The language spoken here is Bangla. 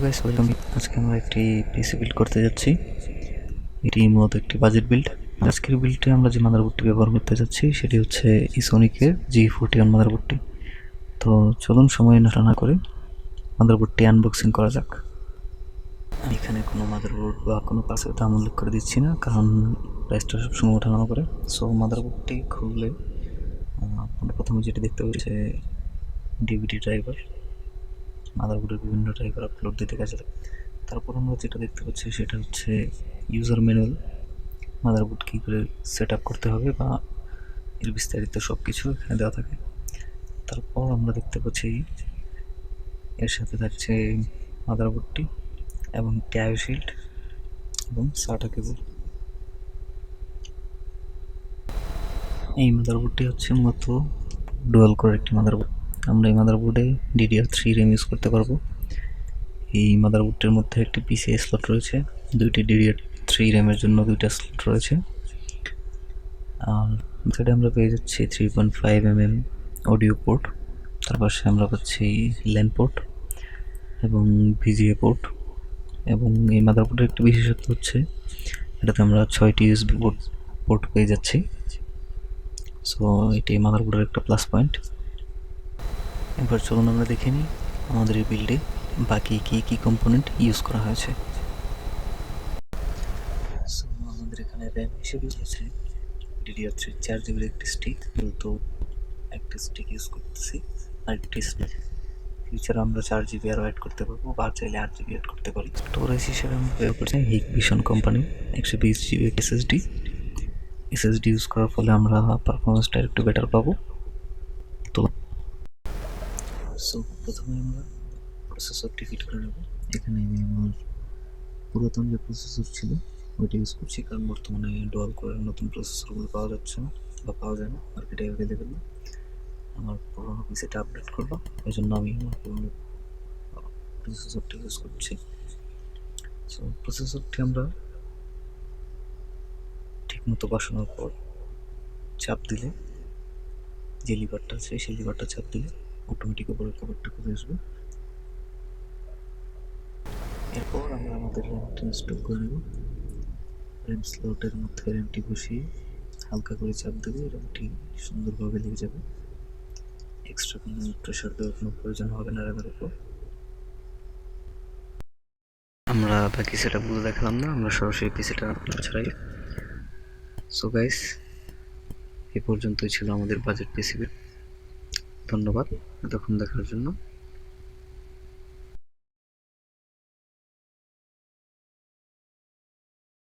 Guys welcome. আজকে আমরা একটি পিসি বিল্ড করতে যাচ্ছি। এটি মূলত একটি বাজেট বিল্ড। আজকের বিল্ডে আমরা যে মাদারবোর্ডটি ব্যবহার করতে যাচ্ছি সেটি হচ্ছে ইসোনিকের G41 মাদারবোর্ডটি। তো চলুন সময় নষ্ট না করে মাদারবোর্ডটি আনবক্সিং করা যাক। আমি এখানে কোনো মাদারবোর্ড বা কোনো পাসের দাম উল্লেখ করে দিচ্ছি না, কারণ প্রাইসটা সবসময় ওঠানামা করে। সো মাদারবোর্ডটি খুললে আপনারা প্রথমে যেটা দেখতে হচ্ছে ডিভিডি ড্রাইভার। মাদারবোর্ডের বিভিন্ন ড্রাইভার আপলোড দিতে কাজে লাগে। তারপর আমরা যেটা দেখতে পাচ্ছি সেটা হচ্ছে ইউজার ম্যানুয়াল, মাদারবোর্ড কী করে সেট আপ করতে হবে বা এর বিস্তারিত সব কিছু এখানে দেওয়া থাকে। তারপর আমরা দেখতে পাচ্ছি এর সাথে থাকছে মাদারবোর্ডটি এবং ট্যাগ শিল্ড এবং সাটা কেবল। এই মাদারবোর্ডটি হচ্ছে মূলত ডুয়াল কোর একটি মাদারবোর্ড। আমরা এই মাদারবোর্ডে DDR3 RAM ইউজ করতে পারবো। এই মাদারবোর্ডটির মধ্যে একটি PCI স্লট রয়েছে, দুইটি DDR3 RAM এর জন্য দুইটা স্লট রয়েছে। আর সাইডে আমরা পেয়ে যাচ্ছি 3.5mm অডিও পোর্ট, তার পাশে আমরা পাচ্ছি ল্যান পোর্ট এবং VGA পোর্ট। এবং এই মাদারবোর্ডের একটি বিশেষত্ব হচ্ছে এটাতে আমরা 6টি USB পোর্ট পেয়ে যাচ্ছি। সো এটি মাদারবোর্ডের একটা প্লাস পয়েন্ট। এবার চলুন আমরা দেখে নিই আমাদের এই বিল্ডে বাকি কী কম্পোনেন্ট ইউজ করা হয়েছে। সো আমাদের এখানে র্যাম হিসেবে রয়েছে DDR3 4GB একটি স্টিক, তো একটা স্টিক ইউজ করতেছি। আর একটি ফিউচারে আমরা 4GB আরও অ্যাড করতে পারবো বা চাইলে 8GB অ্যাড করতে পারি। স্টোরেজ হিসেবে আমরা ব্যবহার করছি Hikvision company 120GB SSD use করার ফলে আমরা পারফরমেন্সটা একটু বেটার পাবো। তো প্রথমে আমরা প্রসেসরটি ফিট করে নেব। এখানে আমি আমার পুরাতন যে প্রসেসর ছিল ওইটা ইউজ করছি, কারণ বর্তমানে ডুয়াল কোরের নতুন প্রসেসরগুলো পাওয়া যাচ্ছে না বা পাওয়া যায় না, মার্কেটে অ্যাভেলেবেল না। আমার পুরোনো পিসিটা আপডেট করবো, এই জন্য আমি আমার পুরোনো প্রসেসরটি ইউজ করছি। সো প্রসেসরটি আমরা ঠিকমতো বসানোর পর চাপ দিলে যে লিভারটা আছে সেই লিভারটা চাপ দিলে অটোমেটিক উপরে কভারটা খুলে আসবে। এরপর আমরা আমাদের র্যামটি ইনস্টল করে নেব। র্যাম স্লটের মধ্যে র্যামটি বসিয়ে হালকা করে চাপ দেবে, র্যামটি সুন্দরভাবে লেগে যাবে। এক্সট্রা কোনো প্রেশার দেওয়ার কোনো প্রয়োজন হবে না র্যামের উপর। আমরা বাকি সেটআপগুলো দেখালাম না, আমরা সরাসরি পিসিটা ছাড়াই। সো গাইস, এ পর্যন্তই ছিল আমাদের বাজেট পিসি। ধন্যবাদ এতক্ষণ দেখার জন্য।